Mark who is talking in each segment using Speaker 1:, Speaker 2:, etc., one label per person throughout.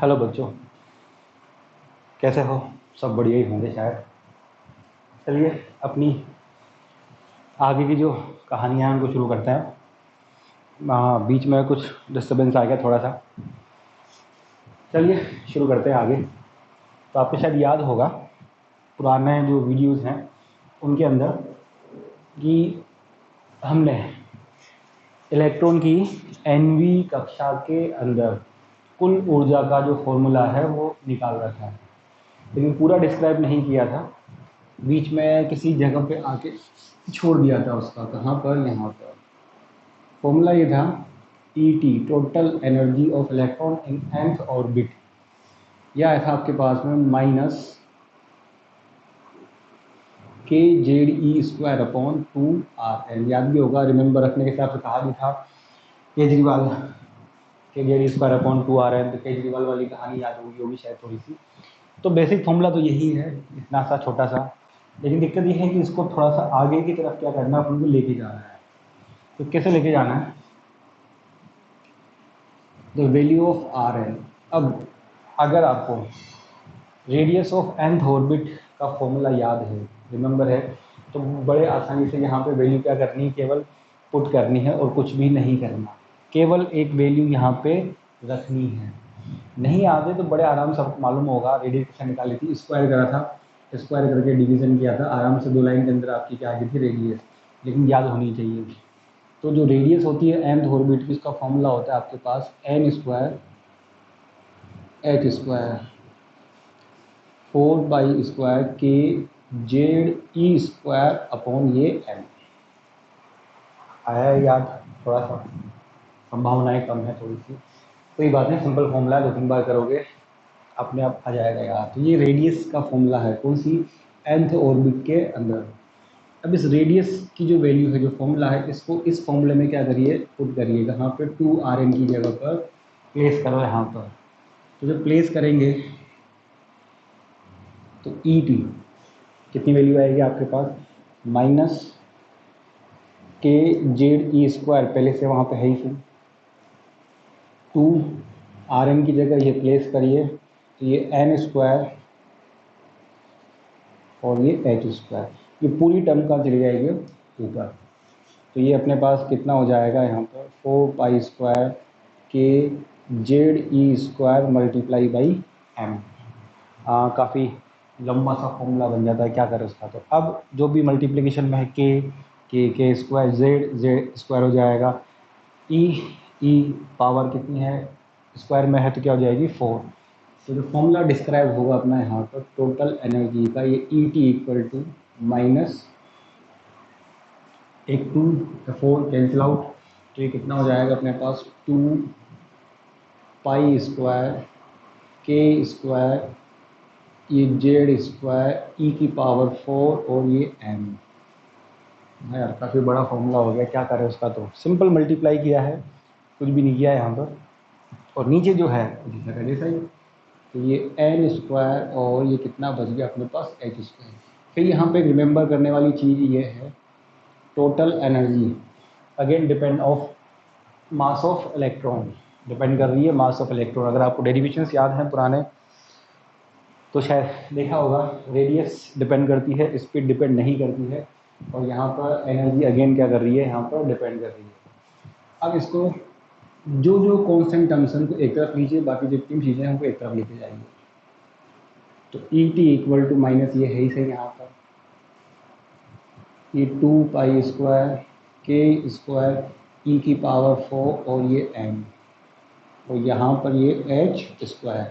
Speaker 1: Hello बच्चों, कैसे हो? सब बढ़िया ही होंगे शायद। चलिए अपनी आगे की जो कहानियाँ हैं उनको शुरू करते हैं। बीच में कुछ डिस्टर्बेंस आ गया थोड़ा सा। चलिए शुरू करते हैं आगे। तो आपको शायद याद होगा पुराने जो वीडियोस हैं उनके अंदर कि हमने इलेक्ट्रॉन की nवीं कक्षा के अंदर कुल ऊर्जा का जो फॉर्मूला है वो निकाल रखा है, लेकिन पूरा डिस्क्राइब नहीं किया था। बीच में किसी जगह पे आके छोड़ दिया था उसका। कहाँ पर? यहाँ पर। फॉर्मूला ये था ET, total energy of electron in nth orbit. यह आया था आपके पास में माइनस kZe²/2RN। याद भी होगा, रिमेंबर रखने के हिसाब से कहा भी था केजरीवाल kZe²/2RN। तो केजरीवाल वाली कहानी याद होगी शायद थोड़ी सी। तो बेसिक फॉर्मूला तो यही है, इतना सा छोटा सा। लेकिन दिक्कत ये है कि इसको थोड़ा सा आगे की तरफ क्या करना है, अपन को लेके जाना है। तो कैसे लेके जाना है? The value of RN। अब अगर आपको रेडियस ऑफ nth ऑर्बिट का फॉर्मूला याद है, रिमेंबर है, तो बड़े आसानी से यहाँ पे वैल्यू क्या करनी है, केवल पुट करनी है और कुछ भी नहीं करना। केवल एक वैल्यू यहाँ पे रखनी है। नहीं याद है तो बड़े आराम से आपको मालूम होगा, रेडियस कैसे निकाली थी, स्क्वायर करा था, स्क्वायर करके डिवीजन किया था, आराम से 2 लाइन के अंदर आपकी क्या आ गई थी, रेडियस। लेकिन याद होनी चाहिए। तो जो रेडियस होती है nth ऑर्बिट की, उसका फॉर्मूला होता है आपके पास n² h² 4/² kZe² ये m। आया है याद? थोड़ा सा संभावनाएं कम है थोड़ी सी, कोई बात नहीं, सिंपल फॉर्मूला है, 2-3 बार करोगे अपने आप आ जाएगा यार। तो ये रेडियस का फॉर्मूला है, कौन सी? nth ऑर्बिट के अंदर। अब इस रेडियस की जो वैल्यू है, जो फॉर्मूला है, इसको इस फॉर्मूले में क्या करिए, पुट करिए। यहाँ पे 2RN की जगह पर प्लेस करो यहाँ पर। तो जब प्लेस करेंगे तो ET कितनी वैल्यू आएगी आपके पास? माइनस kZe², पहले से वहाँ पे है ही। 2RN की जगह ये प्लेस करिए, तो ये n² और ये h², ये पूरी टर्म का चली जाएगी ऊपर। तो ये अपने पास कितना हो जाएगा यहाँ पर? 4π² kZe² मल्टीप्लाई बाई m। काफ़ी लंबा सा फॉर्मूला बन जाता है, क्या करें उसका। तो अब जो भी मल्टीप्लिकेशन में है k² z² हो जाएगा। e पावर कितनी है, स्क्वायर में है तो क्या हो जाएगी? 4। तो जो फॉर्मूला डिस्क्राइब होगा अपना यहाँ पर टोटल एनर्जी का, ये ET equal to minus 1 2 4 cancel out, तो ये कितना हो जाएगा अपने पास? 2π² k², ये Z² e⁻⁴ और ये m। यार काफ़ी बड़ा फॉर्मूला हो गया, क्या करें उसका। तो सिंपल मल्टीप्लाई किया है, कुछ भी नहीं किया है यहाँ पर। और नीचे जो है जैसा का जैसा ही, तो ये n² और ये कितना बच गया अपने पास? h²। फिर यहाँ पे रिमेंबर करने वाली चीज़ ये है, total energy again depend of mass of electron, depend कर रही है मास ऑफ इलेक्ट्रॉन। अगर आपको डेरिवेशंस याद हैं पुराने तो शायद देखा होगा, रेडियस डिपेंड करती है, स्पीड डिपेंड नहीं करती है, और यहाँ पर एनर्जी अगेन क्या कर रही है, यहाँ पर डिपेंड कर रही है। अब इसको जो जो कॉन्स्टेंट टर्म्स को एक तरफ लीजिए, बाकी जितनी चीज़ें हमको एक तरफ लेके जाएंगे। तो ET इक्वल टू माइनस ये है ही सही यहाँ पर, ये 2π² k² e⁻⁴ और ये m, और यहाँ पर ये h²।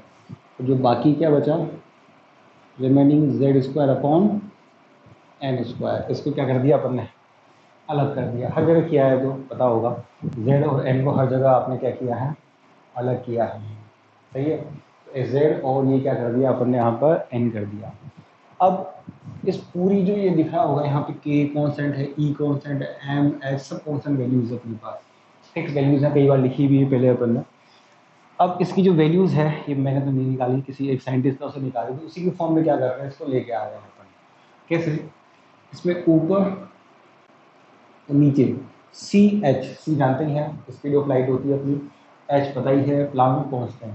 Speaker 1: तो जो बाकी क्या बचा, रिमेनिंग Z² n²। इसको क्या कर दिया अपन ने? अलग कर दिया। हर जगह किया है तो पता होगा, Z और n को हर जगह आपने क्या किया है, अलग किया है, सही है। तो Z और ये क्या कर दिया अपन ने, यहाँ पर n कर दिया। अब इस पूरी जो ये दिख रहा होगा यहाँ पे k कॉन्स्टेंट है, E कॉन्स्टेंट है, m h सब कॉन्स्टेंट वैल्यूज है अपने पास, फिक्स वैल्यूज है, कई बार लिखी भी है पहले अपन ने। अब इसकी जो वैल्यूज़ है ये मैंने तो नहीं निकाली, किसी एक साइंटिस्ट ने उसे निकाली, तो उसी के फॉर्म में क्या कर रहे हैं, इसको लेके आ रहे हैं अपन। कैसे? इसमें ऊपर और नीचे CH, C जानते ही हैं, स्पीड ऑफ लाइट होती है अपनी, H पता ही है, प्लांक कांस्टेंट।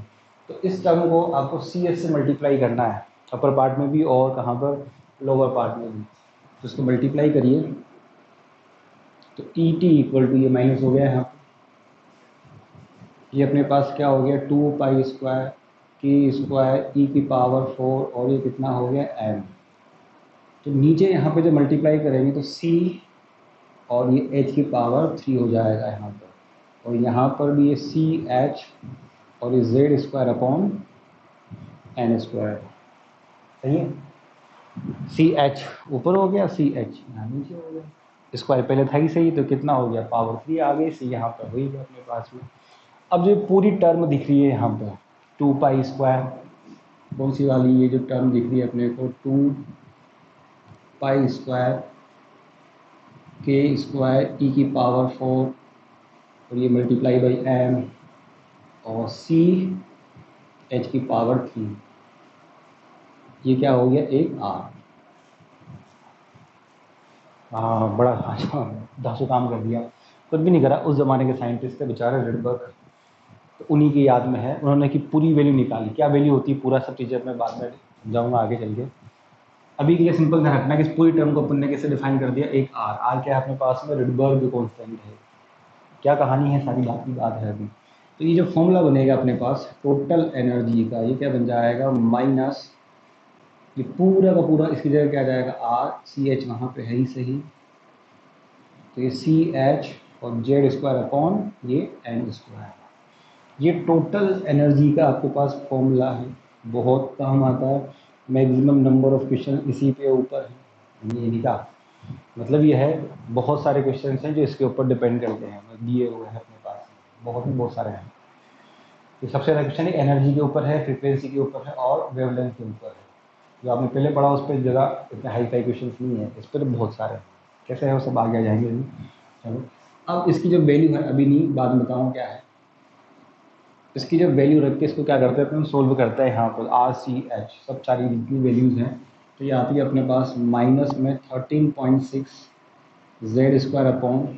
Speaker 1: तो इस टर्म को आपको सी एच से मल्टीप्लाई करना है, अपर पार्ट में भी और कहाँ पर, लोअर पार्ट में भी। तो इसको मल्टीप्लाई करिए, तो ई टी इक्वल टू, ये माइनस हो गया यहाँ पर, ये अपने पास क्या हो गया 2 पाई स्क्वायर के स्क्वायर ई की पावर 4, और ये कितना हो गया एम। तो नीचे यहाँ पे जब मल्टीप्लाई करेंगे तो सी और ये एच की पावर 3 हो जाएगा यहाँ पर, और यहाँ पर भी ये सी एच और ये Z square upon N square. सही है, सी एच ऊपर हो गया, सी एच यहाँ नीचे हो गया, स्क्वायर पहले था ही सही, तो कितना हो गया पावर 3 आ गई, सी यहाँ पर हुई गया अपने पास में। अब जो पूरी टर्म दिख रही है यहाँ पर 2 पाई स्क्वायर, कौन सी वाली, ये जो टर्म दिख रही है अपने को 2 पाई स्क्वायर के स्क्वायर ई की पावर 4, और ये मल्टीप्लाई बाई एम, और सी एच की पावर 3, ये क्या हो गया एक आर। हाँ बड़ा धांसू काम कर दिया, कुछ भी नहीं करा। उस ज़माने के साइंटिस्ट थे बेचारे रिडबर्ग, तो उन्हीं की याद में है, उन्होंने की पूरी वैल्यू निकाली, क्या वैल्यू होती है पूरा सब चीज़ें मैं बाद में जाऊँगा आगे चल के। अभी के लिए सिंपल ध्यान रखना कि इस पूरी टर्म को अपन ने कैसे डिफाइन कर दिया, एक आर। आर क्या है अपने पास में, रिडबर्ग कांस्टेंट है। क्या कहानी है, सारी बात की बात है अभी। तो ये जो फॉर्मूला बनेगा अपने पास टोटल एनर्जी का, ये क्या बन जाएगा माइनस, ये पूरा का पूरा इसकी जगह क्या आ जाएगा आर, सी एच वहाँ पे है ही सही, तो ये सी एच और जेड स्क्वायर अपॉन ये एन स्क्वायर। ये टोटल एनर्जी का आपके पास फॉर्मूला है, बहुत काम आता है, मैक्सिमम नंबर ऑफ क्वेश्चन इसी पे ऊपर है। ये लिखा मतलब ये है, बहुत सारे क्वेश्चन हैं जो इसके ऊपर डिपेंड करते हैं, दिए हुए हैं अपने पास, बहुत सारे हैं। तो सबसे ज़्यादा क्वेश्चन एनर्जी के ऊपर है, फ्रीक्वेंसी के ऊपर है और वेवलेंथ के ऊपर है। जो आपने पहले पढ़ा उस पर ज़्यादा इतने हाई फाई क्वेश्चन नहीं है, इस पर बहुत सारे हैं। कैसे है वो सब आगे आ जाएंगे अभी। चलो अब इसकी जो वैल्यू है अभी नहीं, बाद में बताऊँ क्या है। इसकी जो वैल्यू रख के इसको क्या करते हैं अपन सोल्व करते हैं यहाँ पर, आर सी एच सब सारी जितनी वैल्यूज़ हैं, तो ये आती है अपने पास माइनस में 13.6 Z square upon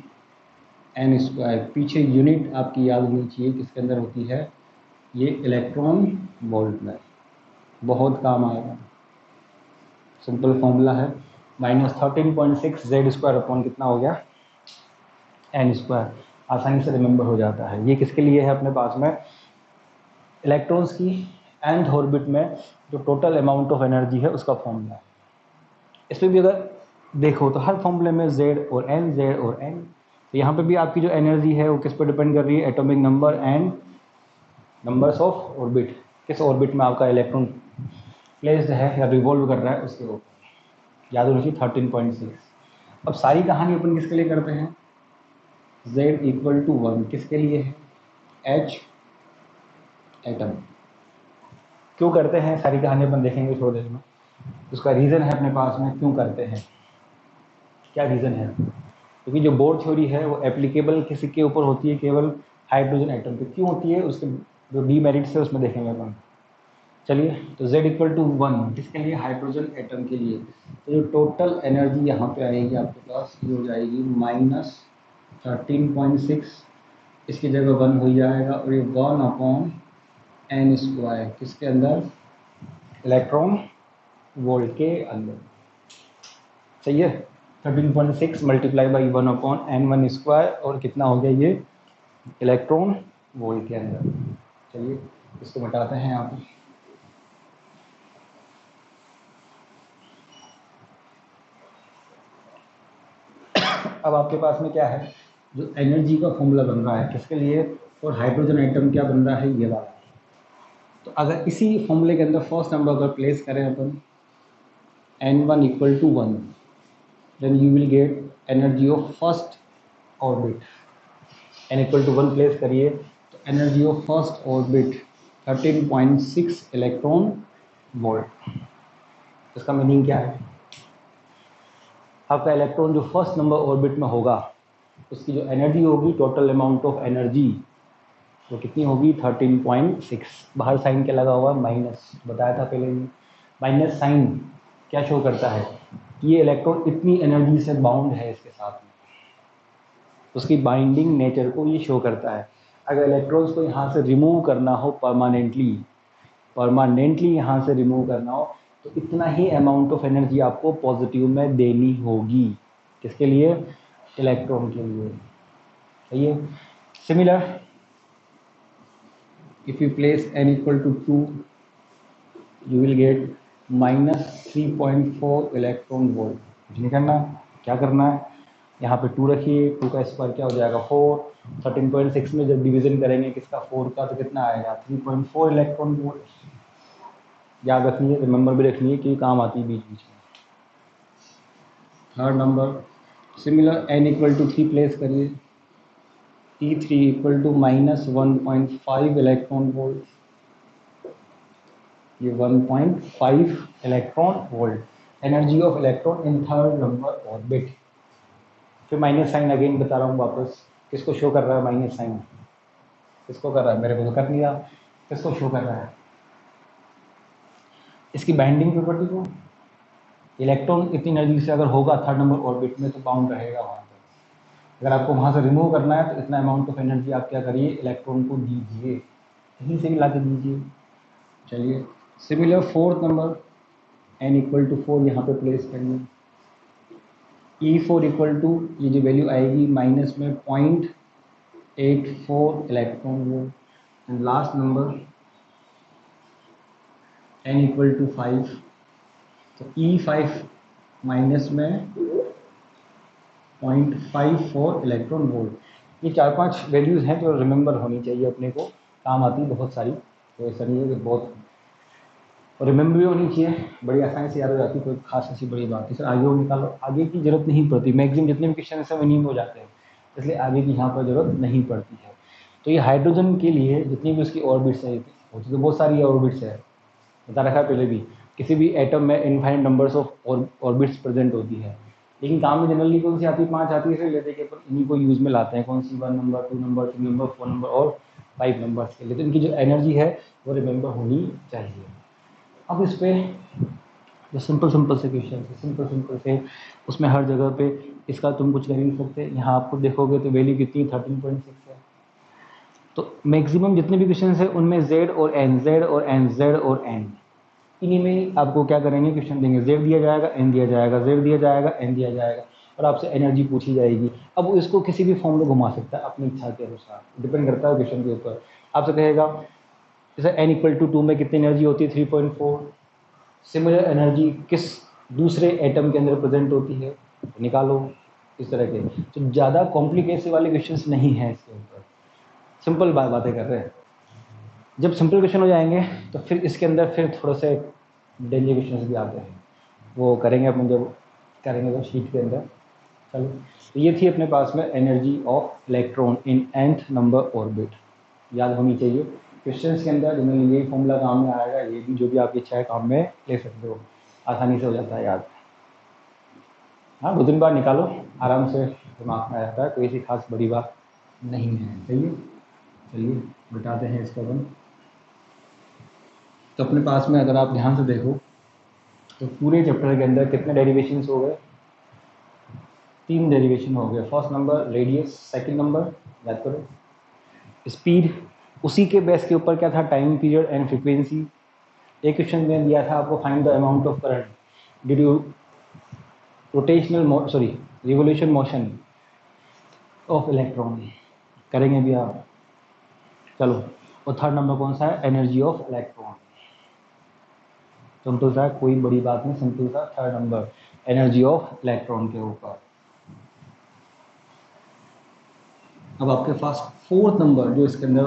Speaker 1: N square. पीछे यूनिट आपकी याद होनी चाहिए किसके अंदर होती है, ये इलेक्ट्रॉन वोल्ट में, बहुत काम आएगा। सिंपल फॉर्मूला है, माइनस 13.6 जेड स्क्वायर अपॉन कितना हो गया एन स्क्वायर, आसानी से रिमेंबर हो जाता है। ये किसके लिए है अपने पास में, इलेक्ट्रॉन्स की nth ऑर्बिट में जो टोटल अमाउंट ऑफ एनर्जी है उसका फॉर्मूला है। इसमें भी अगर देखो तो हर फॉर्मूले में z और n, z और n, तो यहाँ पे भी आपकी जो एनर्जी है वो किस पर डिपेंड कर रही है, atomic number and numbers of orbit, किस ऑर्बिट में आपका इलेक्ट्रॉन प्लेस्ड है या रिवॉल्व कर रहा है उसके ऊपर। याद होनी चाहिए 13.6। अब सारी कहानी अपन किसके लिए करते हैं, z इक्वल टू 1 किसके लिए है, h एटम। क्यों करते हैं सारी कहानी अपन देखेंगे थोड़ी देर में, उसका रीज़न है अपने पास में क्यों करते हैं, क्या रीज़न है। क्योंकि जो बोर थ्योरी है वो एप्लीकेबल किसी के ऊपर होती है, केवल हाइड्रोजन एटम पे। क्यों होती है, उसके जो डीमेरिट्स है उसमें देखेंगे अपन। चलिए, तो z इक्वल टू 1 किसके लिए, हाइड्रोजन एटम के लिए। तो जो टोटल एनर्जी यहाँ पे आएगी आपके पास, ये हो जाएगी माइनस 13.6, इसकी जगह 1 हो जाएगा, और ये 1 अपॉन एन स्क्वायर किसके अंदर, इलेक्ट्रॉन वोल्ट के अंदर। सही है, 13.6 multiply by 1 upon N 1 square, और कितना हो गया ये इलेक्ट्रॉन वोल्ट के अंदर। चलिए इसको मिटाते हैं यहाँ पर। अब आपके पास में क्या है, जो एनर्जी का फॉर्मूला बन रहा है किसके लिए, और हाइड्रोजन एटम क्या बन रहा है, ये वाला। तो अगर इसी फॉर्मूले के अंदर फर्स्ट नंबर अगर प्लेस करें अपन n1 equal to 1, then you will get energy of first orbit. n equal to 1 place करिए तो energy of first orbit 13.6 electron volt. इसका मीनिंग क्या है, आपका इलेक्ट्रॉन जो फर्स्ट नंबर ऑर्बिट में होगा उसकी जो एनर्जी होगी, टोटल अमाउंट ऑफ एनर्जी, वो कितनी होगी 13.6। बाहर साइन क्या लगा हुआ, माइनस, बताया था पहले ही। माइनस साइन क्या शो करता है, ये इलेक्ट्रॉन इतनी एनर्जी से बाउंड है इसके साथ में, उसकी बाइंडिंग नेचर को ये शो करता है। अगर इलेक्ट्रॉन्स को यहाँ से रिमूव करना हो परमानेंटली, परमानेंटली यहाँ से रिमूव करना हो तो इतना ही अमाउंट ऑफ एनर्जी आपको पॉजिटिव में देनी होगी। किसके लिए? इलेक्ट्रॉन के लिए। सही है। Similar, if you place n equal to 2 you will get -3.4 electron volt. कुछ नहीं करना, क्या करना है, यहाँ पे 2 रखिए, 2 का स्क्वायर क्या हो जाएगा 4, 13.6 में जब डिवीजन करेंगे किसका 4 का तो कितना आएगा 3.4 इलेक्ट्रॉन वोल्ट। याद रखनी है, रिमेंबर भी रखनी है कि काम आती है बीच बीच में। Third number, similar n equal to 3 place करिए, T3 equal to -1.5 electron volt. ये 1.5 electron volt energy of electron in third number orbit. फिर माइनस साइन अगेन बता रहा हूँ वापस, किसको शो कर रहा है माइनस साइन? किसको कर रहा है? मेरे को तो कर लिया, किसको शो कर रहा है? इसकी बाइंडिंग प्रॉपर्टी को। इलेक्ट्रॉन इतनी एनर्जी से अगर होगा थर्ड नंबर ऑर्बिट में तो बाउंड रहेगा वहाँ पर। अगर आपको वहाँ से रिमूव करना है तो इतना अमाउंट ऑफ एनर्जी आप क्या करिए, इलेक्ट्रॉन को दीजिए, कहीं से भी ला के दीजिए। चलिए, similar fourth number n equal to 4 यहाँ पे प्लेस करिए, E4 इक्वल टू ये जो वैल्यू आएगी माइनस में 0.84 electron volt. And last number n equal to 5, तो E5 माइनस में 0.54 इलेक्ट्रॉन वोल्ट। ये 4-5 वैल्यूज़ हैं जो रिमेंबर होनी चाहिए, अपने को काम आती बहुत सारी, तो ऐसा नहीं है कि बहुत रिमेंबर भी होनी चाहिए, बड़ी आसानी से याद हो जाती, कोई खास ऐसी बड़ी बात नहीं। सर आगे वो निकालो, आगे की जरूरत नहीं पड़ती, मैक्सिमम जितने भी क्वेश्चन हैं इन्हीं में हो जाते हैं, इसलिए आगे की यहाँ पर जरूरत नहीं पड़ती है। तो ये हाइड्रोजन के लिए जितनी भी उसकी ऑर्बिट्स है होती तो बहुत सारी ऑर्बिट्स है, बता रखा है पहले भी, किसी भी एटम में infinite numbers of orbits present होती है, लेकिन काम में जनरली कौन सी आती है? 5 आती है, इसलिए लेते हैं पर इन्हीं को यूज़ में लाते हैं। कौन सी? 1 नंबर, 2 नंबर, 3 नंबर, 4 नंबर और 5 नंबर्स के लिए। तो इनकी जो एनर्जी है वो रिमेंबर होनी चाहिए। अब इस पर जो सिंपल से क्वेश्चन है, सिंपल से, उसमें हर जगह पे इसका तुम कुछ कर ही नहीं सकते। यहाँ आपको देखोगे तो वैल्यू कितनी 13.6 है। तो मैक्सिमम जितने भी क्वेश्चन है उनमें Z और N, Z और N, Z और N, इन्हीं में आपको क्या करेंगे, क्वेश्चन देंगे, Z दिया जाएगा, N दिया जाएगा, Z दिया जाएगा, N दिया जाएगा, और आपसे एनर्जी पूछी जाएगी। अब वो इसको किसी भी फॉर्म में घुमा सकता है अपनी इच्छा के अनुसार, डिपेंड करता है क्वेश्चन के ऊपर। आपसे कहेगा जैसे n इक्वल टू 2 में कितनी एनर्जी होती है 3.4, सिमिलर एनर्जी किस दूसरे एटम के अंदर प्रेजेंट होती है, तो निकालो। इस तरह के तो ज़्यादा कॉम्प्लिकेशन वाले क्वेश्चंस नहीं हैं इसके ऊपर, सिंपल बातें कर रहे हैं। जब सिंपल क्वेश्चन हो जाएंगे तो फिर इसके अंदर फिर थोड़े से डेंजर क्वेश्चंस भी आते हैं, वो करेंगे अपन जब करेंगे तो शीट के अंदर। चलो, तो ये थी अपने पास में energy of electron in nth number orbit, याद होनी चाहिए। क्वेश्चंस के अंदर जिन्हें ये फॉर्मूला काम में आएगा, ये भी जो भी आपकी इच्छा है काम में ले सकते हो, आसानी से हो जाता है याद। हाँ, 2-3 बार निकालो, आराम से दिमाग में आ जाता है, कोई ऐसी खास बड़ी बात नहीं है। सही है, चलिए बताते हैं इसको अपन। तो अपने पास में अगर आप ध्यान से देखो तो पूरे चैप्टर के अंदर कितने डेरिवेशंस हो गए? 3 डेरिवेशन हो गए। First number radius, second number याद करो स्पीड, उसी के बेस के ऊपर क्या था, टाइम पीरियड एंड फ्रीक्वेंसी। एक क्वेश्चन में दिया था आपको find the amount of current due to revolution motion of electron, करेंगे भी आप। चलो, और थर्ड नंबर कौन सा है, एनर्जी ऑफ इलेक्ट्रॉन। सिंपल सा, कोई बड़ी बात नहीं, सिंपल सा third number energy of electron के ऊपर। अब आपके पास फोर्थ नंबर जो इसके अंदर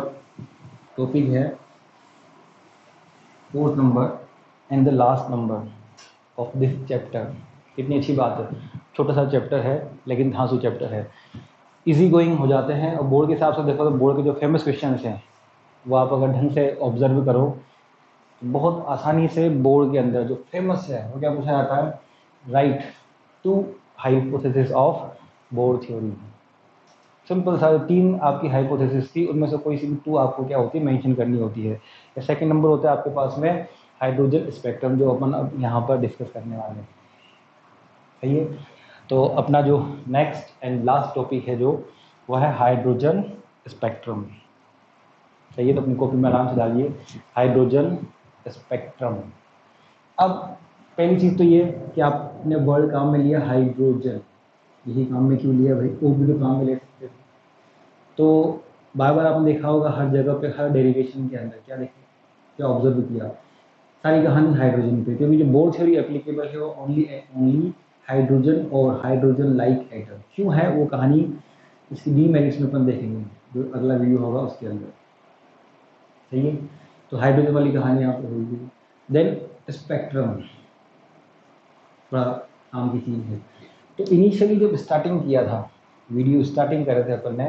Speaker 1: टॉपिक है, fourth number and the last number of this chapter. कितनी अच्छी बात है, छोटा सा चैप्टर है लेकिन धांसू चैप्टर है, इजी गोइंग हो जाते हैं। और बोर्ड के हिसाब से देखो तो बोर्ड के जो फेमस क्वेश्चन हैं वो आप अगर ढंग से ऑब्जर्व करो तो बहुत आसानी से बोर्ड के अंदर जो फेमस है वो क्या पूछा जाता है, right 2 hypothesis of bore theory. Simple सा 3 आपकी हाइपोथेसिस थी, उनमें से कोई सी भी 2 आपको क्या होती है, मेंशन करनी होती है। सेकंड नंबर होता है आपके पास में हाइड्रोजन स्पेक्ट्रम, जो अपन अब यहाँ पर डिस्कस करने वाले हैं। सही है, तो अपना जो नेक्स्ट एंड लास्ट टॉपिक है जो वो है हाइड्रोजन स्पेक्ट्रम। सही है, तो अपनी कॉपी में आराम से डालिए हाइड्रोजन स्पेक्ट्रम। अब पहली चीज़ तो ये कि आपने वर्ड काम में लिया हाइड्रोजन, यही काम में क्यों लिया भाई, ओ भी तो काम में ले सकते थे। तो बार बार आपने देखा होगा हर जगह पे, हर डेरिवेशन के अंदर क्या देखा, क्या ऑब्जर्व किया, सारी कहानी हाइड्रोजन पे, क्योंकि जो बोर थ्योरी एप्लीकेबल है वो ओनली हाइड्रोजन और हाइड्रोजन लाइक एटम। क्यों है वो कहानी, इसकी डी मेरिट्स में अपन देखेंगे जो अगला वीडियो होगा उसके अंदर, सही है। तो हाइड्रोजन वाली कहानी यहाँ पर होगी। देन स्पेक्ट्रम थोड़ा काम की चीज़ है। तो इनिशियली जब स्टार्टिंग किया था, वीडियो स्टार्टिंग कर रहे थे अपन ने,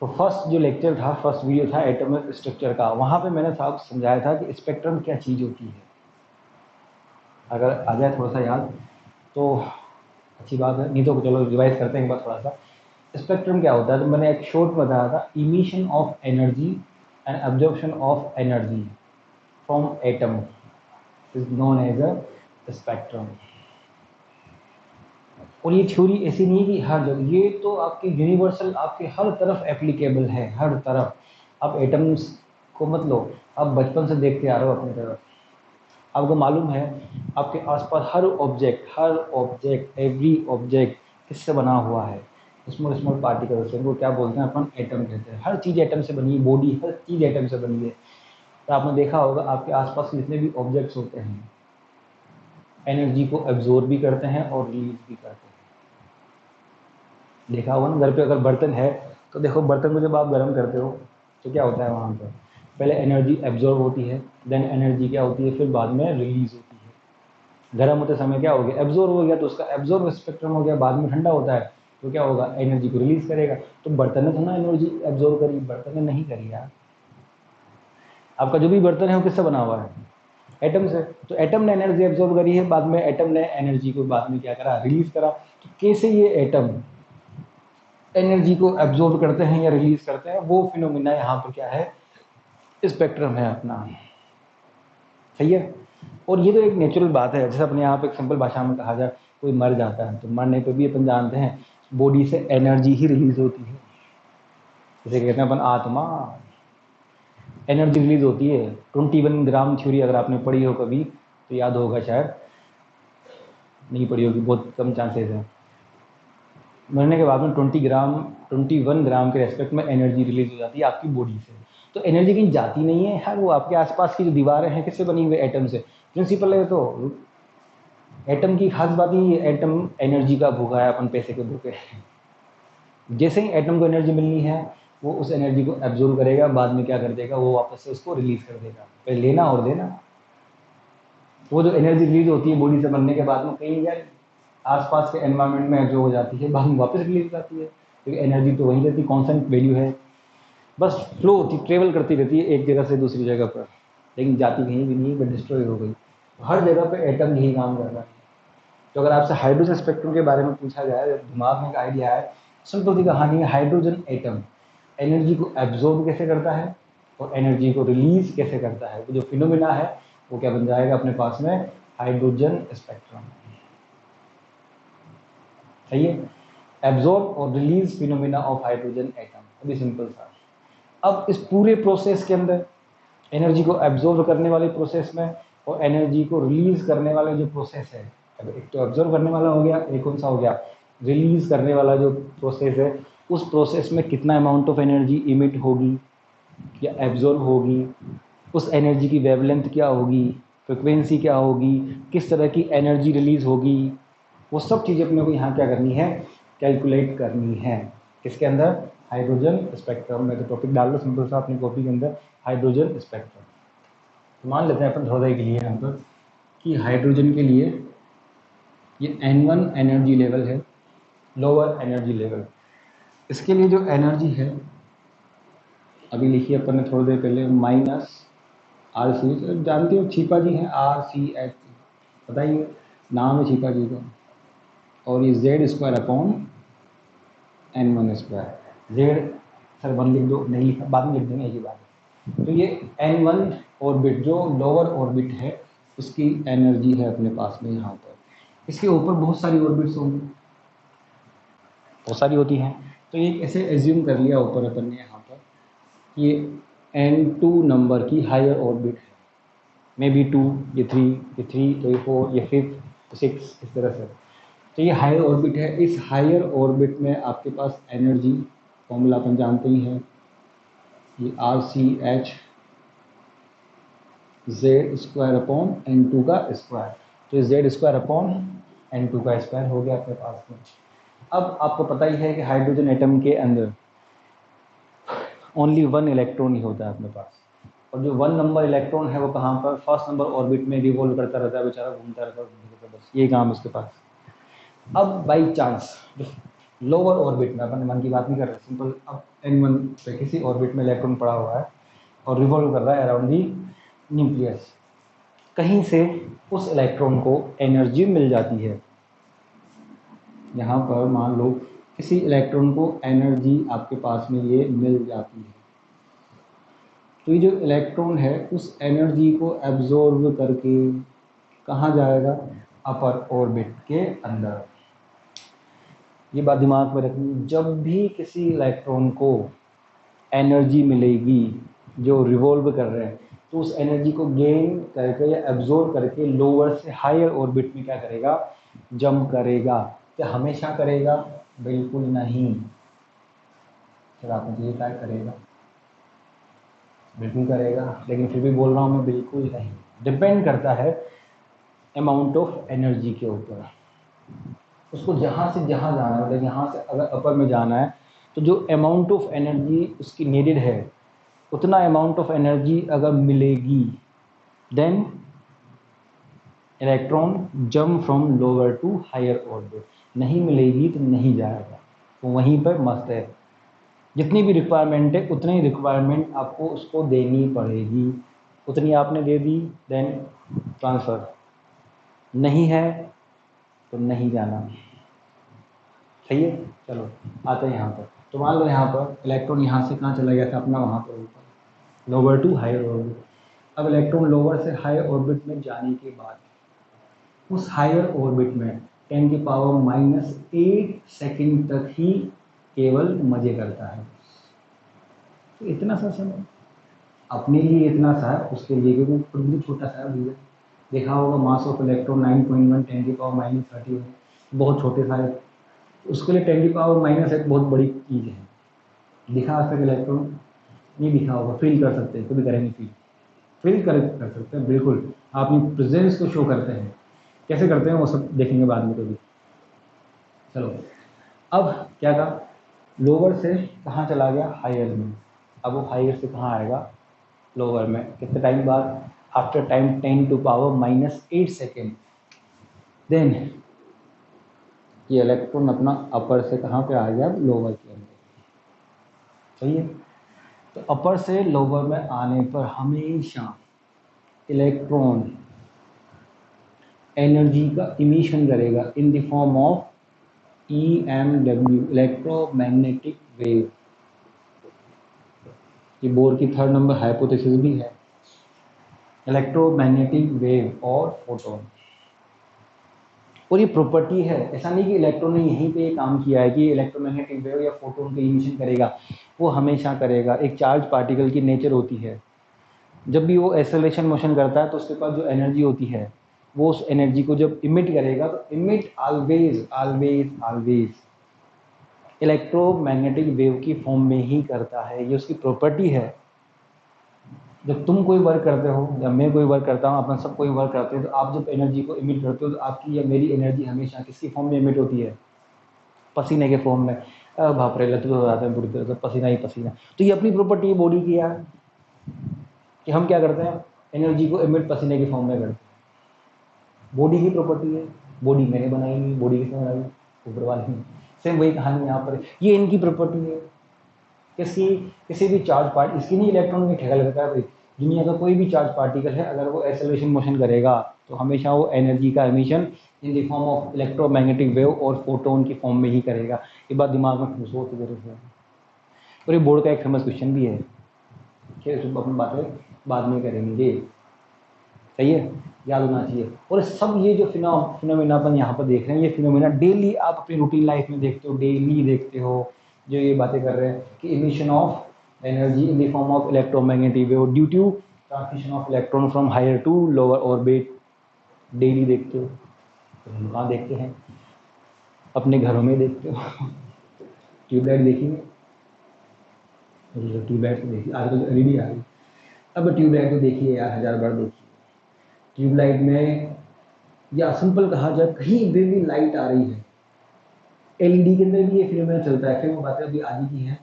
Speaker 1: तो फर्स्ट जो लेक्चर था, फर्स्ट वीडियो था एटॉमिक स्ट्रक्चर का, वहाँ पे मैंने साहब समझाया था कि स्पेक्ट्रम क्या चीज़ होती है। अगर आ जाए थोड़ा सा याद तो अच्छी बात है, नहीं तो चलो रिवाइज करते हैं एक बार थोड़ा सा। स्पेक्ट्रम क्या होता है, तो मैंने एक शॉर्ट बताया था, emission of energy and absorption of energy from atom is known as a spectrum. और ये थ्योरी ऐसी नहीं है कि हर जगह, ये तो आपके यूनिवर्सल, आपके हर तरफ एप्लीकेबल है, हर तरफ। आप एटम्स को मत लो, आप बचपन से देखते आ रहे हो अपनी तरफ, आपको मालूम है आपके आसपास हर ऑब्जेक्ट एवरी ऑब्जेक्ट किससे बना हुआ है, स्मॉल स्मॉल पार्टिकल से, उनको क्या बोलते हैं अपन, एटम कहते हैं। हर चीज़ एटम से बनी है, बॉडी हर चीज़ एटम से बनी है। तो आपने देखा होगा आपके आसपास जितने भी ऑब्जेक्ट्स होते हैं एनर्जी को एब्जॉर्ब भी करते हैं और रिलीज भी करते हैं। देखा होगा ना, घर पे अगर बर्तन है तो देखो, बर्तन को जब आप गर्म करते हो तो क्या होता है वहाँ पर, पहले एनर्जी एब्जॉर्ब होती है, देन एनर्जी क्या होती है, फिर बाद में रिलीज होती है। गर्म होते समय क्या हो गया, एब्जॉर्ब हो गया, तो उसका एब्जॉर्ब स्पेक्ट्रम हो गया, बाद में ठंडा होता है तो क्या होगा, एनर्जी को रिलीज करेगा। तो बर्तन ने तो ना एनर्जी एब्जॉर्ब करी, बर्तन ने नहीं करी यार। आपका जो भी बर्तन है वो किससे बना हुआ है, एटम से। तो एटम ने एनर्जी एब्जॉर्ब करी है, बाद में एटम ने एनर्जी को बाद में क्या करा, रिलीज करा। तो कैसे ये एटम एनर्जी को एब्जॉर्ब करते हैं या रिलीज करते हैं, वो फिनोमिना यहाँ पर क्या है, स्पेक्ट्रम है अपना, सही है। और ये तो एक नेचुरल बात है, जैसे अपने यहाँ पे एक सिंपल भाषा में कहा जाए, कोई मर जाता है तो मरने पे भी अपन जानते हैं बॉडी से एनर्जी ही रिलीज होती है, जैसे कहते हैं अपन आत्मा, एनर्जी रिलीज होती है। 21 ग्राम थ्योरी अगर आपने पढ़ी हो कभी तो याद होगा, शायद नहीं पढ़ी होगी, बहुत कम चांसेस है। मरने के बाद में 21 ग्राम के रेस्पेक्ट में एनर्जी रिलीज हो जाती है आपकी बॉडी से। तो एनर्जी कहीं जाती नहीं है यार, वो आपके आसपास की जो दीवारें हैं किससे बनी हुई, एटम से। प्रिंसिपल है तो एटम की खास बात ही, एटम एनर्जी का भूखा है, अपन पैसे के भूखे। जैसे ही एटम को एनर्जी मिलनी है वो उस एनर्जी को एब्जॉर्ब करेगा, बाद में क्या कर देगा, वो वापस से उसको रिलीज कर देगा। पहले लेना और देना। वो जो एनर्जी रिलीज होती है बॉडी से बनने के बाद में कहीं यार आसपास के एनवायरनमेंट में एब्जॉर्ब हो जाती है, बाद में वापस रिलीज हो जाती है, क्योंकि एनर्जी तो वहीं रहती, कॉन्स्टेंट वैल्यू है, बस फ्लो होती, ट्रेवल करती रहती है एक जगह से दूसरी जगह पर, लेकिन जाती कहीं भी नहीं, बट डिस्ट्रॉय हो गई। हर जगह पे एटम यही काम कर रहा है। तो अगर आपसे हाइड्रोजन स्पेक्ट्रम के बारे में पूछा जाए, दिमाग में एक आइडिया है, सिंपल सी कहानी है, हाइड्रोजन एटम एनर्जी को एब्जॉर्ब कैसे करता है और एनर्जी को रिलीज कैसे करता है, वो जो फिनोमिना है वो क्या बन जाएगा अपने पास में, हाइड्रोजन स्पेक्ट्रम, सही है। एब्जॉर्ब और release phenomena of hydrogen atom, अभी सिंपल सा। अब इस पूरे प्रोसेस के अंदर एनर्जी को एब्जॉर्ब करने वाले प्रोसेस में और एनर्जी को रिलीज करने वाले जो प्रोसेस है, अब एक तो एब्जॉर्ब करने वाला हो गया, एक कौन सा हो गया, रिलीज करने वाला जो प्रोसेस है, उस प्रोसेस में कितना अमाउंट ऑफ एनर्जी इमिट होगी या एब्जॉर्ब होगी, उस एनर्जी की वेवलेंथ क्या होगी, फ्रिक्वेंसी क्या होगी, किस तरह की एनर्जी रिलीज होगी, वो सब चीज़ें अपने को यहाँ क्या करनी है, कैलकुलेट करनी है। किसके अंदर, हाइड्रोजन स्पेक्ट्रम में। तो टॉपिक डाल दो सिंपल सा अपनी कॉपी के अंदर, हाइड्रोजन स्पेक्ट्रम। तो मान लेते हैं अपन थोड़ा के लिए यहाँ पर कि हाइड्रोजन के लिए ये N1 एनर्जी लेवल है, लोअर एनर्जी लेवल। इसके लिए जो एनर्जी है अभी लिखी अपन ने थोड़ी देर पहले, -RC, जानते हो छिपा जी है, RCH, बताइए नाम है छिपा जी का। और ये Z²/N1², जेड सर 1 लिख दो, नहीं लिखा बाद में लिख देंगे, एक ही बात है। तो ये N1 ऑर्बिट जो लोअर ऑर्बिट है उसकी एनर्जी है अपने पास में यहाँ पर। इसके ऊपर बहुत सारी ऑर्बिट्स होंगी, बहुत सारी होती हैं। तो एक ऐसे एज्यूम कर लिया ऊपर अपन ने यहाँ पर, ये N2 नंबर की हायर ऑर्बिट है, मे बी 2, ये 3, ये 3, तो ये 4, ये 5, 6, इस तरह से। तो ये हायर ऑर्बिट है। इस हायर ऑर्बिट में आपके पास एनर्जी फॉर्मूला अपन जानते ही हैं, ये RCH Z² अपॉन N2 का स्क्वायर। तो ये Z² अपॉन N2 का स्क्वायर हो गया अपने पास में। अब आपको पता ही है कि हाइड्रोजन एटम के अंदर ओनली 1 इलेक्ट्रॉन ही होता है अपने पास, और जो 1 नंबर इलेक्ट्रॉन है वो कहाँ पर, फर्स्ट नंबर ऑर्बिट में रिवॉल्व करता रहता है, बेचारा घूमता रहता है, बस ये काम उसके पास। अब बाई चांस जो लोअर ऑर्बिट में, अपन 1 की बात नहीं कर रहे, सिंपल अब N1 पे किसी ऑर्बिट में इलेक्ट्रॉन पड़ा हुआ है और रिवॉल्व कर रहा है अराउंड दी न्यूक्लियस, कहीं से उस इलेक्ट्रॉन को एनर्जी मिल जाती है। यहाँ पर मान लो किसी इलेक्ट्रॉन को एनर्जी आपके पास में ये मिल जाती है, तो ये जो इलेक्ट्रॉन है उस एनर्जी को एब्जॉर्ब करके कहाँ जाएगा, अपर ऑर्बिट के अंदर। ये बात दिमाग में रखनी, जब भी किसी इलेक्ट्रॉन को एनर्जी मिलेगी जो रिवॉल्व कर रहे हैं, तो उस एनर्जी को गेन करके या एब्जॉर्ब करके लोअर से हायर ऑर्बिट में क्या करेगा, जंप करेगा। क्या हमेशा करेगा, बिल्कुल नहीं। फिर आप मुझे क्या करेगा, बिल्कुल करेगा, लेकिन फिर भी बोल रहा हूँ मैं बिल्कुल नहीं, डिपेंड करता है अमाउंट ऑफ एनर्जी के ऊपर। उसको जहाँ से जहाँ जाना है, मतलब यहाँ से अगर अपर में जाना है तो जो अमाउंट ऑफ एनर्जी उसकी नीडेड है, उतना अमाउंट ऑफ एनर्जी अगर मिलेगी, then electron jump from lower to higher orbit. नहीं मिलेगी तो नहीं जाएगा, तो वहीं पर मस्त है। जितनी भी रिक्वायरमेंट है उतनी ही रिक्वायरमेंट आपको उसको देनी पड़ेगी, उतनी आपने दे दी, देन ट्रांसफ़र। नहीं है तो नहीं जाना, सही है। चलो आते हैं यहाँ पर। तो मान लो यहाँ पर इलेक्ट्रॉन यहाँ से कहाँ चला गया था अपना, वहाँ पर ऊपर लोअर टू हायर ऑर्बिट। अब इलेक्ट्रॉन लोअर से हायर ऑर्बिट में जाने के बाद उस हायर ऑर्बिट में 10⁻⁻8 सेकंड तक ही केवल मजे करता है। तो इतना सा समय अपने लिए इतना सा है, उसके लिए क्योंकि खुद भी छोटा सा है भैया। देखा होगा मास ऑफ इलेक्ट्रॉन 9.1 10⁻⁻30, बहुत छोटे सा है, उसके लिए 10⁻⁻1 बहुत बड़ी चीज़ है। दिखा आज तक इलेक्ट्रॉन नहीं दिखा होगा, फील कर सकते हैं, कभी करेंगे फील कर सकते हैं, बिल्कुल अपनी प्रेजेंस को शो करते हैं। कैसे करते हैं वो सब देखेंगे बाद में कभी। चलो अब क्या था, लोअर से कहाँ चला गया, हायर में। अब वो हायर से कहाँ आएगा, लोअर में। कितने टाइम बाद, आफ्टर टाइम 10⁻⁻8 सेकेंड, देन ये इलेक्ट्रॉन अपना अपर से कहाँ पे आ गया, लोअर के अंदर, सही है। तो अपर से लोअर में आने पर हमेशा इलेक्ट्रॉन एनर्जी का इमिशन करेगा इन the form of EMW, electromagnetic wave. ये बोर की 3rd नंबर हाइपोथेसिस भी है, इलेक्ट्रोमैग्नेटिक वेव और फोटोन। और ये प्रॉपर्टी है, ऐसा नहीं कि इलेक्ट्रॉन ने यहीं पे काम किया है कि इलेक्ट्रोमैग्नेटिक वेव या फोटोन का इमिशन करेगा, वो हमेशा करेगा। एक चार्ज पार्टिकल की नेचर होती है, जब भी वो एक्सेलरेशन मोशन करता है तो उसके पास जो एनर्जी होती है, वो उस एनर्जी को जब इमिट करेगा तो emit always always always electromagnetic wave की फॉर्म में ही करता है। ये उसकी प्रॉपर्टी है। जब तुम कोई वर्क करते हो या मैं कोई वर्क करता हूँ, अपन सब कोई वर्क करते हैं, तो आप जब एनर्जी को इमिट करते हो तो आपकी या मेरी एनर्जी हमेशा किसकी फॉर्म में इमिट होती है, पसीने के फॉर्म में। भाप रहे लत हो जाते हैं बुरी तरह से, पसीना ही पसीना। तो ये अपनी प्रॉपर्टी है बॉडी की यार, कि हम क्या करते हैं, एनर्जी को इमिट पसीने के फॉर्म में करते हैं। बॉडी की प्रॉपर्टी है, बॉडी मैंने बनाई नहीं, बॉडी किसने बनाई, ऊपर वाले ने। सेम वही कहानी यहाँ पर, ये इनकी प्रॉपर्टी है। किसी भी चार्ज पार्ट, इसकी नहीं इलेक्ट्रॉन की ठेका लगता है भाई। दुनिया का कोई भी चार्ज पार्टिकल है, अगर वो एक्सेलरेशन मोशन करेगा तो हमेशा वो एनर्जी का emission in the form of electromagnetic wave और फोटोन की फॉर्म में ही करेगा। ये बात दिमाग में घुसो की जरूरत है। और ये बोर्ड का एक फेमस क्वेश्चन भी है, कि अपनी बातें बाद में करेंगे, सही है, याद होना चाहिए। और सब ये जो फिनोमिना अपन यहाँ पर देख रहे हैं, ये फिनोमिना डेली आप अपनी रूटीन लाइफ में देखते हो, डेली देखते हो। जो ये बातें कर रहे हैं कि emission of energy in the form of electromagnetic wave due to transmission of electron from higher to lower orbit daily देखते हो, तो हम कहाँ देखते हैं, अपने घरों में देखते हो। ट्यूबलाइट देखिए, ट्यूबलाइट तो देखिए, आजकल एलईडी आ गई, अब ट्यूबलाइट तो देखिए यार, 1000 बार देखिए। ट्यूबलाइट में या सिंपल कहा जाए, कहीं भी लाइट आ रही है, एलईडी के अंदर भी ये फिनोमेना चलता है, फिर वो बातें अभी आगे की हैं।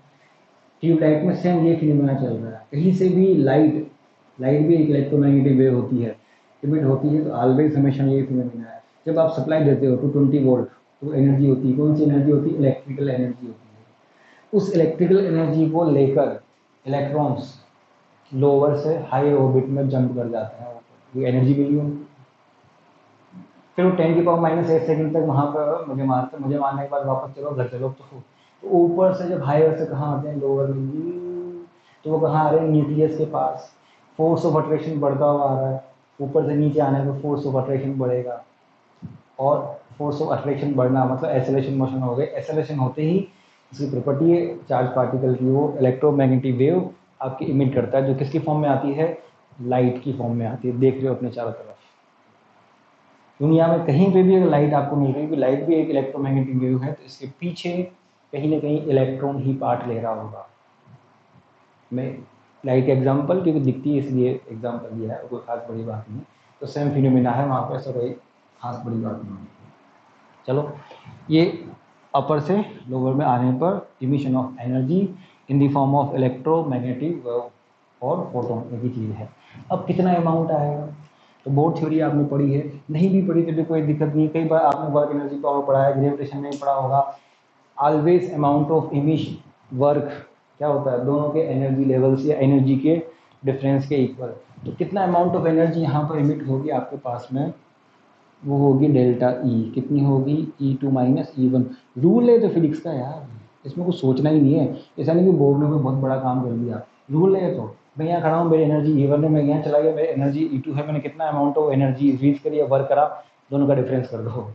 Speaker 1: ट्यूबलाइट में सेम ये फिनोमेना चल रहा है, कहीं से भी लाइट भी एक इलेक्ट्रोमैग्नेटिक वेव होती है, इमिट होती है, तो ऑलवेज हमेशा ये फिनोमेना है। जब आप सप्लाई देते हो 220 वोल्ट, तो एनर्जी होती है, कौन सी एनर्जी होती है, इलेक्ट्रिकल एनर्जी होती है। उस इलेक्ट्रिकल एनर्जी को लेकर इलेक्ट्रॉन्स लोअर से हाई ऑर्बिट में जंप कर जाते हैं, ये एनर्जी मिली उनको। फिर वो 10⁻⁻8 सेकंड तक वहाँ पर मुझे मारने के बाद वापस चलो घर चलो, तो ऊपर से जब हायर से कहाँ आते हैं, लोअर में, तो वो कहाँ आ रहे हैं, न्यूक्लियस के पास। फोर्स ऑफ अट्रैक्शन बढ़ता हुआ आ रहा है, ऊपर से नीचे आने पर फोर्स ऑफ अट्रैक्शन बढ़ेगा, और फोर्स ऑफ अट्रैक्शन बढ़ना मतलब एसेलेरेशन मोशन हो गए। एसेलेरेशन होते ही इसकी प्रॉपर्टी है चार्ज पार्टिकल की, वो इलेक्ट्रोमैग्नेटिक वेव आपकी इमिट करता है, जो किसकी फॉर्म में आती है, लाइट की फॉर्म में आती है। देख रहे हो अपने चारों तरफ, दुनिया में कहीं पे भी अगर लाइट आपको मिल रही है, लाइट भी एक इलेक्ट्रोमैग्नेटिक वेव है, तो इसके पीछे कहीं ना कहीं इलेक्ट्रॉन ही पार्ट ले रहा होगा। मैं लाइट का एग्जांपल क्योंकि दिखती है इसलिए एग्जांपल दिया है, कोई खास बड़ी बात नहीं, तो सेम फिनोमेना है वहाँ पर, ऐसा कोई खास बड़ी बात नहीं है। चलो, ये अपर से लोअर में आने पर emission of energy in the form of electromagnetic wave और फोटोन, एक ही चीज़ है। अब कितना अमाउंट आएगा, तो बहुत थ्योरी आपने पढ़ी है, नहीं भी पढ़ी तो भी कोई दिक्कत नहीं, कई बार आपने वर्क एनर्जी पावर पढ़ा है, ग्रेविटेशन नहीं पढ़ा होगा। Always amount of emission work क्या होता है, दोनों के एनर्जी लेवल्स या एनर्जी के डिफरेंस के इक्वल। तो कितना अमाउंट ऑफ एनर्जी यहाँ पर इमिट होगी आपके पास में, वो होगी डेल्टा ई। कितनी होगी, E2 - E1। रूल है तो फिजिक्स का यार, इसमें कुछ सोचना ही नहीं है, ऐसा नहीं कि बोर्ड में बहुत बड़ा काम कर लिया, रूल है। तो मैं यहाँ खड़ा हूँ, मेरी एनर्जी E1 है, मैं यहाँ चला गया, मेरी एनर्जी E2 है, मैंने कितना अमाउंट ऑफ एनर्जी रीच करी या वर्क करा, दोनों का डिफरेंस कर दो।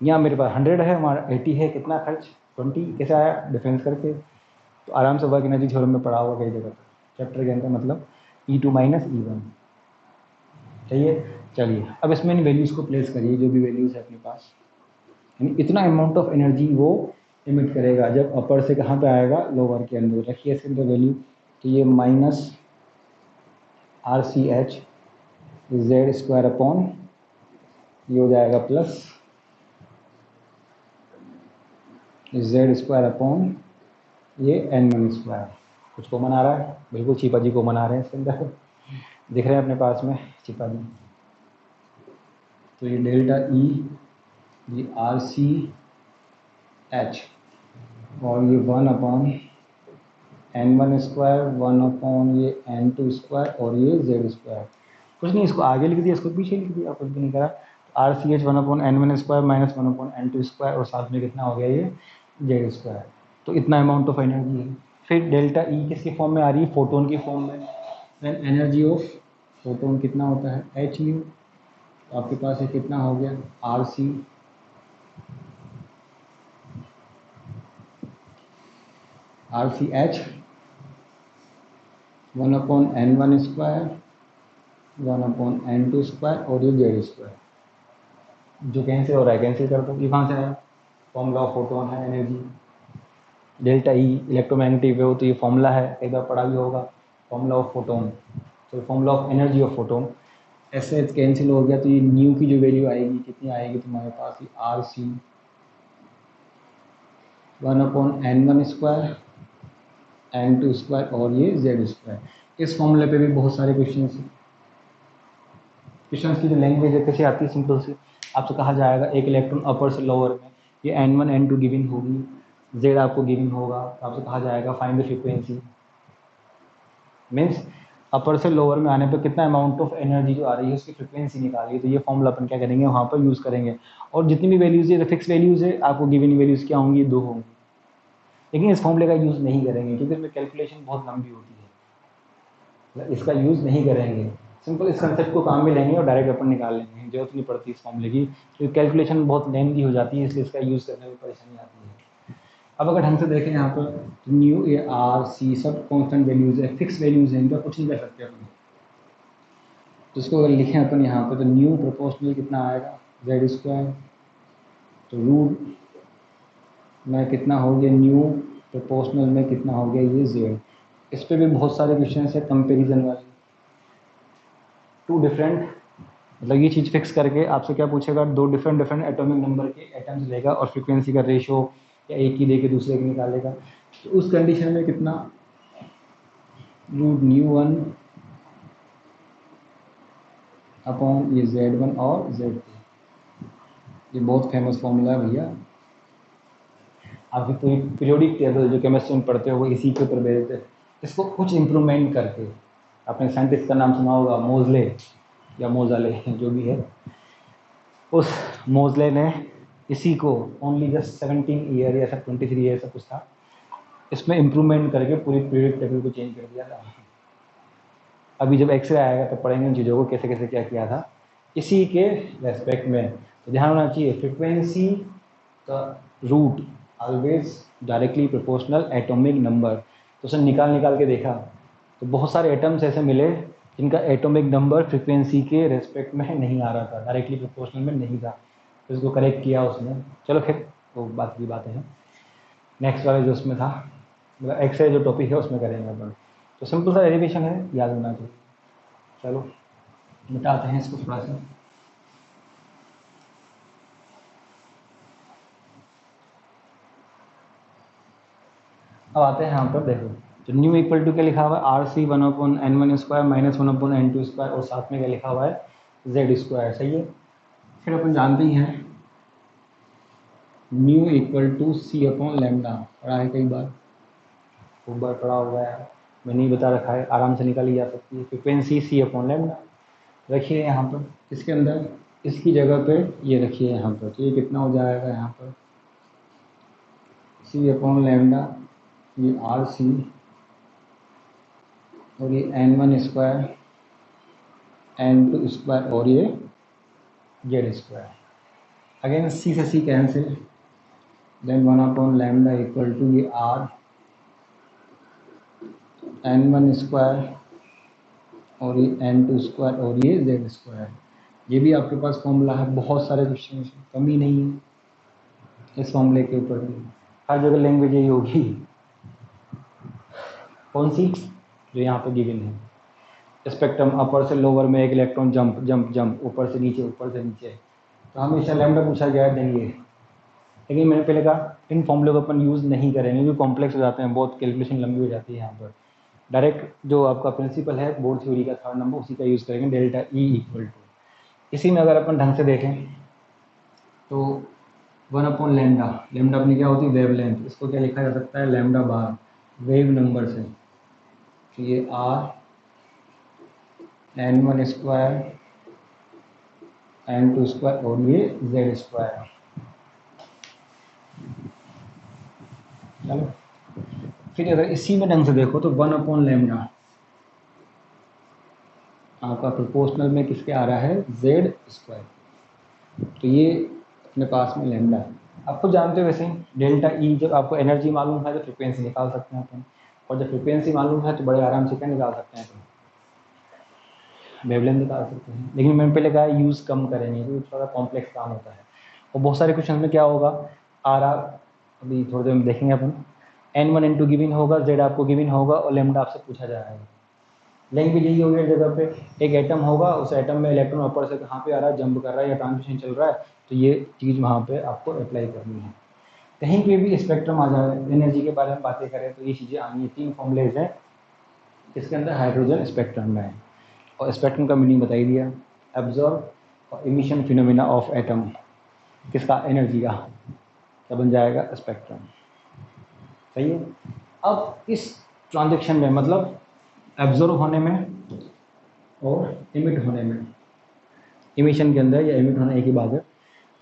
Speaker 1: यहाँ मेरे पास 100 है, हमारा 80 है, कितना खर्च 20, कैसे आया डिफरेंस करके। तो आराम से वर्क एनर्जी थ्योरम में पढ़ा होगा कई जगह पर, चैप्टर के अंदर, मतलब E2 - E1 चाहिए। चलिए, अब इसमें इन वैल्यूज़ को प्लेस करिए, जो भी वैल्यूज़ है अपने पास, यानी इतना अमाउंट ऑफ एनर्जी वो इमिट करेगा जब अपर से कहाँ पे आएगा, लोअर के अंदर। रखिए इसके अंदर वैल्यू, तो ये -RCH Z² अपॉन, ये हो जाएगा प्लस Z² अपॉन ये N1²। कुछ कॉमन आ रहा है, बिल्कुल छिपा जी कॉमन आ रहे हैं इसके अंदर, दिख रहे हैं अपने पास में छिपा जी। तो ये डेल्टा ई, ये RCH, और ये 1/N1², 1/, ये N2², और ये Z²। कुछ नहीं, इसको आगे लिख दिया, इसको पीछे लिख दिया, कुछ भी नहीं करा। RCH 1/N1² - 1/N2², और साथ में कितना हो गया, ये Z²। तो इतना अमाउंट ऑफ एनर्जी है। फिर डेल्टा ई किसकी फॉर्म में आ रही है, फोटोन की फॉर्म में। देन एनर्जी ऑफ फोटोन कितना होता है, h न्यू। तो आपके पास ये कितना हो गया, RCH 1/N1², 1/N2², और ये Z²। जो कैंसिल हो रहा है कैंसिल कर दो, ये कहाँ से आया, फॉर्मूला ऑफ फोटोन है energy, delta E electromagnetic wave, तो ये फॉर्मूला है, कई बार पढ़ा भी होगा, फॉर्मूला ऑफ फोटोन, तो formula of energy of photon. ऐसे कैंसिल हो गया, तो ये न्यू की जो वैल्यू आएगी, कितनी आएगी तुम्हारे पास, RC 1/N1², N2², और ये Z²। इस फॉर्मूले पे भी बहुत सारे क्वेश्चन की जो लैंग्वेज है कैसे आती है, सिंपल सी, आपसे कहा जाएगा एक इलेक्ट्रॉन अपर से लोअर में, ये N1 N2 गिवन होगी, Z आपको गिवन होगा, तो आपसे कहा जाएगा फाइंड द फ्रीक्वेंसी। मीन्स अपर से लोअर में आने पर कितना अमाउंट ऑफ एनर्जी जो आ रही है उसकी फ्रीक्वेंसी निकालिए। तो ये फॉर्मूला अपन क्या करेंगे, वहाँ पर यूज़ करेंगे। और जितनी भी वैल्यूज़ है, फिक्स वैल्यूज़ है, आपको गिवन वैल्यूज़ क्या होंगी, 2 होंगी। लेकिन इस फॉर्मूले का यूज़ नहीं करेंगे क्योंकि इसमें कैलकुलेशन बहुत लंबी होती है, इसका यूज़ नहीं करेंगे। सिंपल इस कंसेप्ट को काम में लेंगे और डायरेक्ट अपन निकाल लेंगे, जरूरत नहीं पड़ती इस फॉर्मूले की, क्योंकि कैलकुलेशन बहुत लेंथी हो जाती है, इसलिए इसका यूज़ करने में परेशानी आती है। अब अगर ढंग से देखें यहाँ पर, तो न्यू, RC सब कॉन्स्टेंट वैल्यूज़ है, फिक्स वैल्यूज़ है, इनका कुछ नहीं कर सकते अपन। इसको अगर लिखें अपन यहाँ पे तो न्यू प्रोपोर्शनल कितना आएगा जेड स्क्वायर, तो रूट में कितना हो गया न्यू प्रोपोर्शनल में कितना हो गया ये जेड। इस पे भी बहुत सारे क्वेश्चन है कंपेरिजन वाले, टू डिफरेंट, मतलब ये चीज़ फिक्स करके आपसे क्या पूछेगा, दो डिफरेंट एटॉमिक नंबर के एटम्स लेगा और फ्रीक्वेंसी का रेशियो या एक ही दे के दूसरे के निकालेगा। तो उस कंडीशन में कितना रूट न्यू वन अपॉन ये Z1 और Z2, ये बहुत फेमस फॉर्मूला है भैया। आपकी पूरी पीरियोडिक टेबल जो केमिस्ट्री में पढ़ते हो वो इसी के ऊपर बेस्ड है। इसको कुछ इम्प्रूवमेंट करके, आपने साइंटिस्ट का नाम सुना होगा मोजले या मोजाले जो भी है, उस मोजले ने इसी को ओनली जस्ट 17 ईयर या सब 23 ईयर से कुछ था, इसमें इम्प्रूवमेंट करके पूरी पीरियोडिक टेबल को चेंज कर दिया था। अभी जब एक्सरे आएगा तो पढ़ेंगे उन चीज़ों को कैसे कैसे क्या किया था इसी के रेस्पेक्ट में। तो ध्यान होना चाहिए फ्रीक्वेंसी का root always directly proportional atomic number. तो उसे निकाल के देखा तो बहुत सारे एटम्स ऐसे मिले जिनका एटॉमिक नंबर फ्रीक्वेंसी के रेस्पेक्ट में नहीं आ रहा था, डायरेक्टली प्रोपोर्शनल में नहीं था। तो इसको करेक्ट किया उसने। चलो फिर वो बात की बातें हैं, नेक्स्ट वाले जो उसमें था मतलब एक्सरे जो टॉपिक है उसमें करेंगे अपन। तो सिंपल सा डेरिवेशन है, याद होना चाहिए। चलो मिटाते हैं इसको थोड़ा सा। अब आते हैं यहाँ पर, देखो तो न्यू इक्वल टू क्या लिखा हुआ है R C 1/n1² minus 1/n2² और साथ में क्या लिखा हुआ है Z², सही है। फिर अपन जानते ही हैं न्यू इक्वल टू C/λ, पढ़ा है कई बार, खूब बार पढ़ा होगा यार, मैंने ही बता रखा है, आराम से निकाली जा सकती है। फ्रिक्वेंसी C/λ रखिए यहाँ पर, इसके अंदर इसकी जगह पे ये रखिए यहाँ पर, तो ये कितना हो जाएगा यहाँ पर C/λ, ये RC और ये n1² n2² और ये Z²। अगेन C से C cancel, then 1/λ equal to ये R n1² और ये n2² और ये Z²। ये भी आपके पास फॉर्मूला है, बहुत सारे क्वेश्चन, कमी नहीं है इस फॉर्मूले के ऊपर भी, हर जगह लैंग्वेज यही होगी। कौन सी जो यहाँ पे गिवन है, स्पेक्ट्रम अपर से लोअर में एक इलेक्ट्रॉन जंप जंप जंप, ऊपर से नीचे ऊपर से नीचे, तो हमेशा लैम्डा पूछा गया है देंगे। लेकिन मैंने पहले कहा इन फॉर्मूले को अपन यूज़ नहीं करेंगे क्योंकि कॉम्प्लेक्स हो जाते हैं, बहुत कैलकुलेशन लंबी हो जाती है। यहाँ पर डायरेक्ट जो आपका प्रिंसिपल है बोर्ड थ्योरी का 3rd नंबर, उसी का यूज़ करेंगे, डेल्टा E इक्वल टू, इसी में अगर अपन ढंग से देखें तो 1/λ, लैम्डा अपनी क्या होती है वेवलेंथ, इसको क्या लिखा जा सकता है लैम्डा बार वेव नंबर से, तो ये R n1² n2² और ये Z²। चलो फिर अगर इसी में ढंग से देखो तो 1/λ आपका प्रोपोर्शनल में किसके आ रहा है Z², तो ये अपने पास में लैम्डा है। आपको जानते हो वैसे ही डेल्टा E, जब आपको एनर्जी मालूम है तो फ्रिक्वेंसी निकाल सकते हैं अपन, और जब फ्रिक्वेंसी मालूम है तो बड़े आराम से क्या निकाल सकते हैं अपन, वेवलेंथ निकाल सकते हैं। लेकिन मैंने पहले कहा यूज़ कम करेंगे क्योंकि थोड़ा कॉम्प्लेक्स काम होता है, और बहुत सारे क्वेश्चन में क्या होगा आर अभी थोड़ी देर में देखेंगे अपन, n1 n2 गिवन होगा, Z आपको गिवन होगा और लैम्डा आपसे पूछा जाएगा। लैंग्वेज यही होगी, जगह पे एक एटम होगा, उस एटम में इलेक्ट्रॉन ऊपर से कहाँ पे आ रहा है, जंप कर रहा है या ट्रांजिशन चल रहा है, तो ये चीज़ वहाँ पे आपको अप्लाई करनी है। कहीं पे भी स्पेक्ट्रम आ जाए, एनर्जी के बारे में बातें करें तो ये चीज़ें आनी है। 3 फॉर्मूलेज हैं इसके अंदर हाइड्रोजन स्पेक्ट्रम में है, और स्पेक्ट्रम का मीनिंग बता ही दिया, एब्जॉर्ब और इमिशन फिनोमिना ऑफ एटम, किसका एनर्जी का, क्या बन जाएगा स्पेक्ट्रम, सही है। अब इस ट्रांजेक्शन में मतलब एब्जॉर्ब होने में और इमिट होने में, इमिशन के अंदर या इमिट होना एक ही बात है,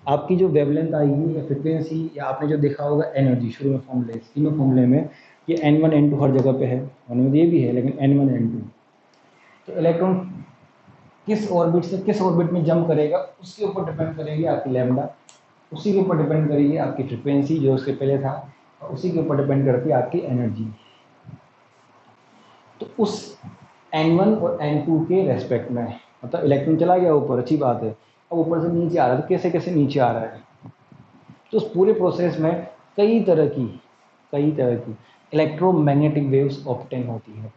Speaker 1: आपकी जो वेवलेंथ आएगी या फ्रिक्वेंसी या आपने जो देखा होगा एनर्जी शुरू में फॉर्मूले, तीनों फॉर्मूले में ये n1 n2 हर जगह पे है, में ये भी है लेकिन n1 n2, तो इलेक्ट्रॉन किस ऑर्बिट से किस ऑर्बिट में जंप करेगा उसके ऊपर डिपेंड करेगी आपकी लैम्डा, उसी के ऊपर डिपेंड करेगी आपकी फ्रिक्वेंसी जो उससे पहले था, और उसी के ऊपर डिपेंड करती है आपकी एनर्जी। तो उस n1 और n2 के रेस्पेक्ट में मतलब इलेक्ट्रॉन चला गया ऊपर, अच्छी बात है, अब ऊपर से नीचे आ रहा है, तो कैसे कैसे नीचे आ रहा है। तो उस पूरे प्रोसेस में कई तरह की इलेक्ट्रोमैग्नेटिक वेव्स ऑब्टेन होती है,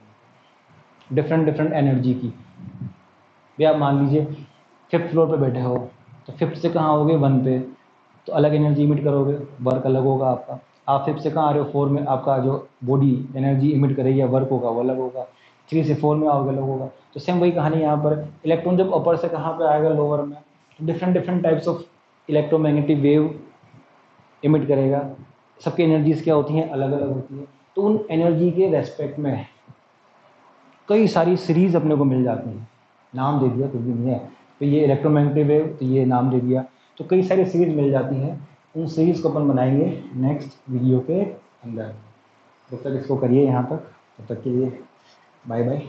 Speaker 1: डिफरेंट डिफरेंट एनर्जी की। भी आप मान लीजिए 5th फ्लोर पे बैठे हो, तो 5th से कहाँ आओगे 1 पे, तो अलग एनर्जी इमिट करोगे, वर्क अलग होगा आपका। आप 5th से कहाँ आ रहे हो 4 में, आपका जो बॉडी एनर्जी इमिट करेगी या वर्क होगा वो अलग होगा। 3 से 4 में आओगे अलग होगा। तो सेम वही कहानी यहाँ पर, इलेक्ट्रॉन जब अपर से कहाँ पे आएगा लोअर में, तो different different types of electromagnetic wave emit करेगा। सबकी एनर्जीज क्या होती हैं, अलग अलग होती है। तो उन एनर्जी के रेस्पेक्ट में कई सारी सीरीज अपने को मिल जाती हैं। नाम दे दिया, कुछ भी नहीं है, तो ये इलेक्ट्रोमैग्नेटिक वेव, तो ये नाम दे दिया। तो कई सारी सीरीज मिल जाती हैं, उन सीरीज को अपन बनाएंगे नेक्स्ट वीडियो के अंदर। जब तक इसको करिए यहाँ तक, तब तक के लिए बाय बाय।